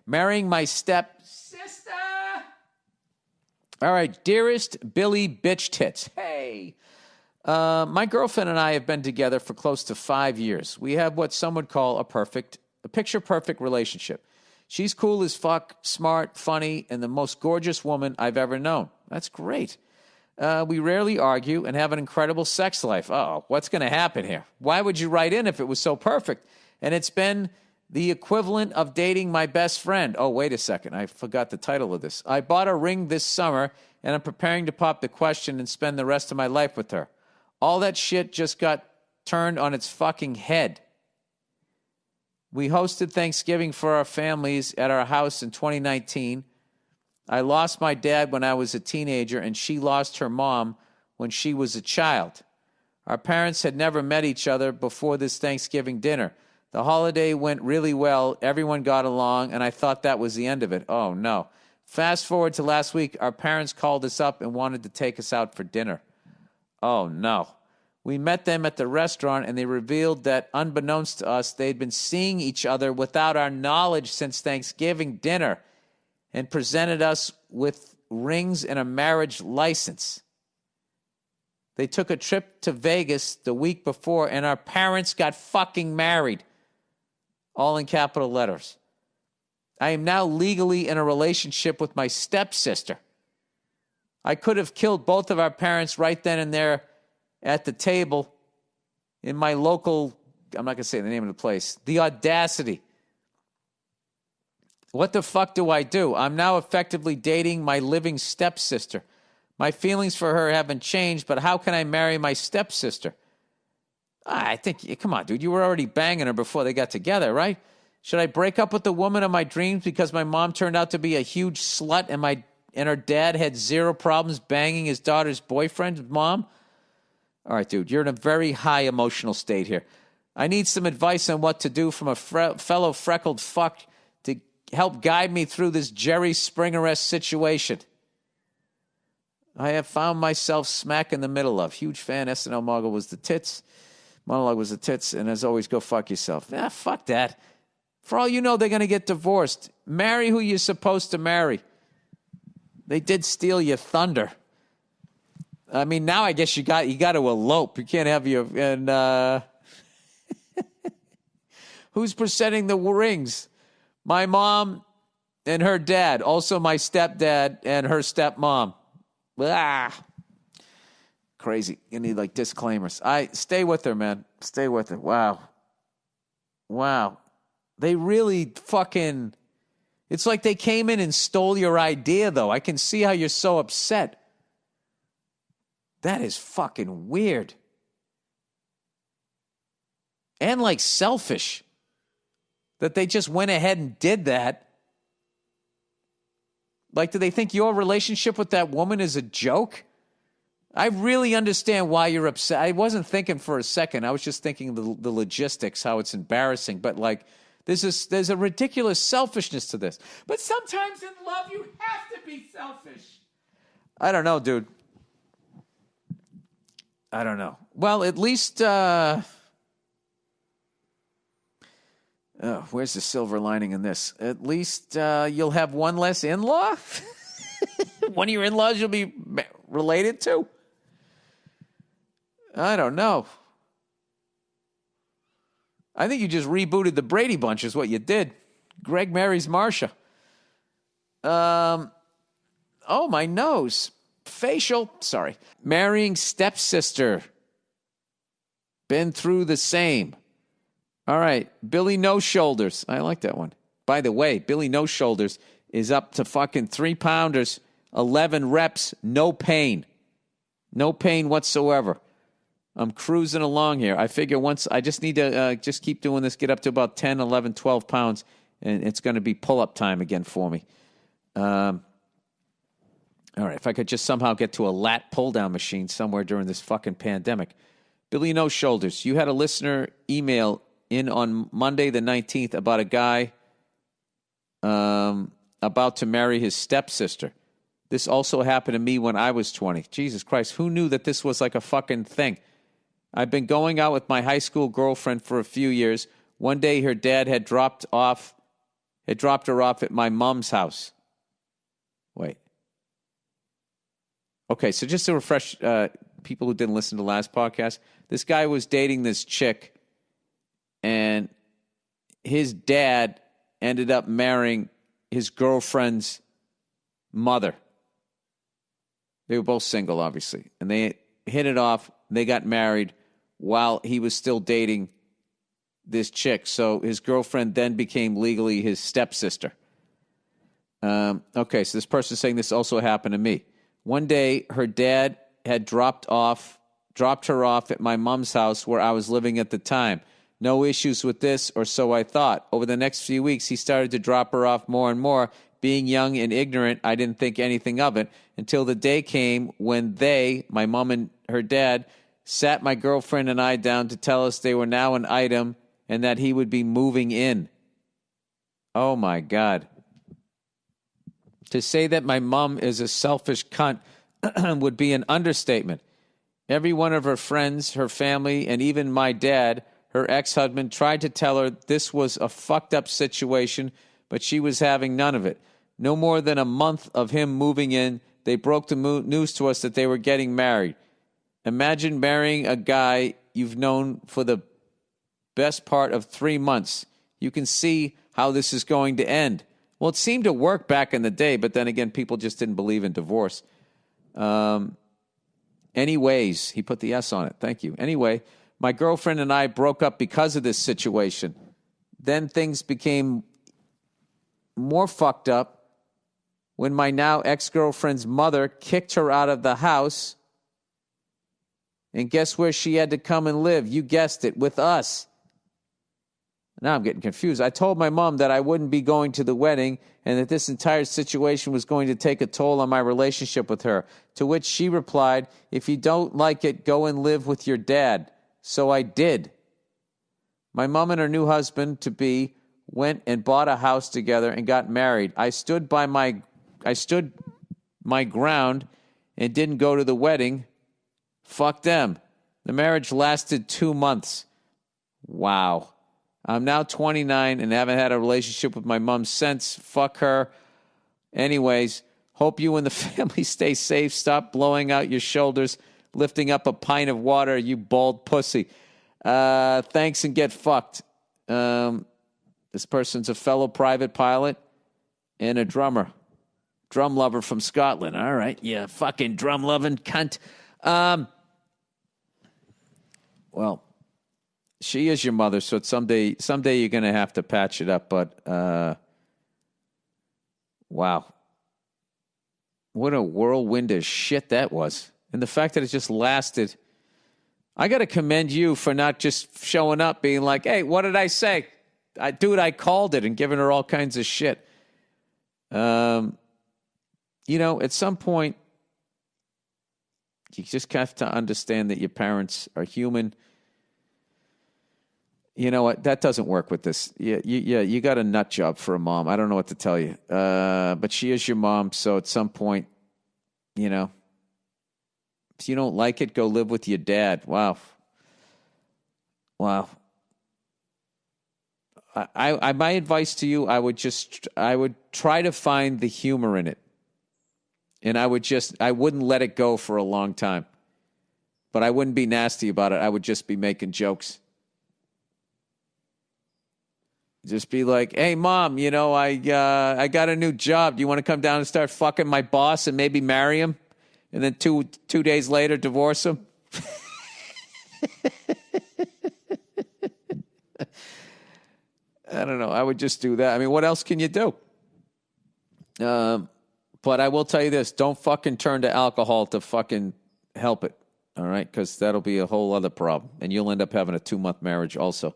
Marrying my stepsister. All right, dearest Billy Bitch Tits. Hey. My girlfriend and I have been together for close to 5 years. We have what some would call a picture-perfect relationship. She's cool as fuck, smart, funny, and the most gorgeous woman I've ever known. That's great. We rarely argue and have an incredible sex life. Oh, what's going to happen here? Why would you write in if it was so perfect? And it's been the equivalent of dating my best friend. Oh, wait a second. I forgot the title of this. I bought a ring this summer, and I'm preparing to pop the question and spend the rest of my life with her. All that shit just got turned on its fucking head. We hosted Thanksgiving for our families at our house in 2019. I lost my dad when I was a teenager, and she lost her mom when she was a child. Our parents had never met each other before this Thanksgiving dinner. The holiday went really well. Everyone got along, and I thought that was the end of it. Oh, no. Fast forward to last week, our parents called us up and wanted to take us out for dinner. Oh, no. We met them at the restaurant, and they revealed that, unbeknownst to us, they'd been seeing each other without our knowledge since Thanksgiving dinner and presented us with rings and a marriage license. They took a trip to Vegas the week before, and our parents got fucking married. All in capital letters. I am now legally in a relationship with my stepsister. I could have killed both of our parents right then and there at the table in my local, I'm not going to say the name of the place, the audacity. What the fuck do I do? I'm now effectively dating my living stepsister. My feelings for her haven't changed, but how can I marry my stepsister? I think, come on, dude, you were already banging her before they got together, right? Should I break up with the woman of my dreams because my mom turned out to be a huge slut and her dad had zero problems banging his daughter's boyfriend's mom? All right, dude, you're in a very high emotional state here. I need some advice on what to do from a fellow freckled fuck to help guide me through this Jerry Springer-esque situation. I have found myself smack in the middle of. Huge fan, SNL Mogul was the tits. Monologue was the tits, and as always, go fuck yourself. Fuck that. For all you know, they're going to get divorced. Marry who you're supposed to marry. They did steal your thunder. I mean, now I guess you got to elope. You can't have your... And who's presenting the rings? My mom and her dad. Also my stepdad and her stepmom. Crazy. You need like disclaimers. Stay with her, man. Stay with her. Wow. They really fucking... It's like they came in and stole your idea, though. I can see how you're so upset. That is fucking weird. And like selfish. That they just went ahead and did that. Like, do they think your relationship with that woman is a joke? I really understand why you're upset. I wasn't thinking for a second. I was just thinking the logistics, how it's embarrassing. But like, there's a ridiculous selfishness to this. But sometimes in love, you have to be selfish. I don't know, dude. I don't know. Well, at least, where's the silver lining in this? At least you'll have one less in-law. One of your in-laws you'll be related to. I don't know. I think you just rebooted the Brady Bunch is what you did. Greg marries Marcia. Oh, my nose. Facial. Sorry. Marrying stepsister. Been through the same. All right. Billy No Shoulders. I like that one. By the way, Billy No Shoulders is up to fucking 3-pounders, 11 reps, no pain. No pain whatsoever. I'm cruising along here. I figure once I just need to just keep doing this, get up to about 10, 11, 12 pounds, and it's going to be pull-up time again for me. All right, if I could just somehow get to a lat pull-down machine somewhere during this fucking pandemic. Billy No Shoulders, you had a listener email in on Monday the 19th about a guy about to marry his stepsister. This also happened to me when I was 20. Jesus Christ, who knew that this was like a fucking thing? I've been going out with my high school girlfriend for a few years. One day her dad had dropped off had dropped her off at my mom's house. Wait. Okay, so just to refresh people who didn't listen to the last podcast, this guy was dating this chick, and his dad ended up marrying his girlfriend's mother. They were both single, obviously, and they hit it off. They got married while he was still dating this chick. So his girlfriend then became legally his stepsister. Okay, so this person's saying this also happened to me. One day, her dad had dropped her off at my mom's house where I was living at the time. No issues with this, or so I thought. Over the next few weeks, he started to drop her off more and more. Being young and ignorant, I didn't think anything of it until the day came when they, my mom and her dad, sat my girlfriend and I down to tell us they were now an item and that he would be moving in. Oh, my God. To say that my mom is a selfish cunt would be an understatement. Every one of her friends, her family, and even my dad, her ex-husband, tried to tell her this was a fucked up situation, but she was having none of it. No more than a month of him moving in, they broke the news to us that they were getting married. Imagine marrying a guy you've known for the best part of 3 months. You can see how this is going to end. Well, it seemed to work back in the day, but then again, people just didn't believe in divorce. Anyways, he put the S on it. Thank you. Anyway, my girlfriend and I broke up because of this situation. Then things became more fucked up when my now ex-girlfriend's mother kicked her out of the house. And guess where she had to come and live? You guessed it, with us. Now I'm getting confused. I told my mom that I wouldn't be going to the wedding and that this entire situation was going to take a toll on my relationship with her. To which she replied, if you don't like it, go and live with your dad. So I did. My mom and her new husband-to-be went and bought a house together and got married. I stood my ground and didn't go to the wedding. Fuck them. The marriage lasted 2 months. Wow. I'm now 29 and haven't had a relationship with my mom since. Fuck her. Anyways, hope you and the family stay safe. Stop blowing out your shoulders, lifting up a pint of water, you bald pussy. Thanks and get fucked. This person's a fellow private pilot and a drummer. Drum lover from Scotland. All right, yeah, fucking drum-loving cunt. Well, she is your mother, so someday you're going to have to patch it up. But, wow. What a whirlwind of shit that was. And the fact that it just lasted. I got to commend you for not just showing up being like, hey, what did I say? I called it, and giving her all kinds of shit. You know, at some point, you just have to understand that your parents are human. You know what? That doesn't work with this. You got a nut job for a mom. I don't know what to tell you. But she is your mom, so at some point, you know, if you don't like it, go live with your dad. Wow. My advice to you, I would try to find the humor in it. And I wouldn't let it go for a long time. But I wouldn't be nasty about it. I would just be making jokes. Just be like, hey, Mom, you know, I got a new job. Do you want to come down and start fucking my boss and maybe marry him? And then two days later, divorce him? I don't know. I would just do that. I mean, what else can you do? But I will tell you this. Don't fucking turn to alcohol to fucking help it. All right? Because that'll be a whole other problem. And you'll end up having a 2-month marriage also.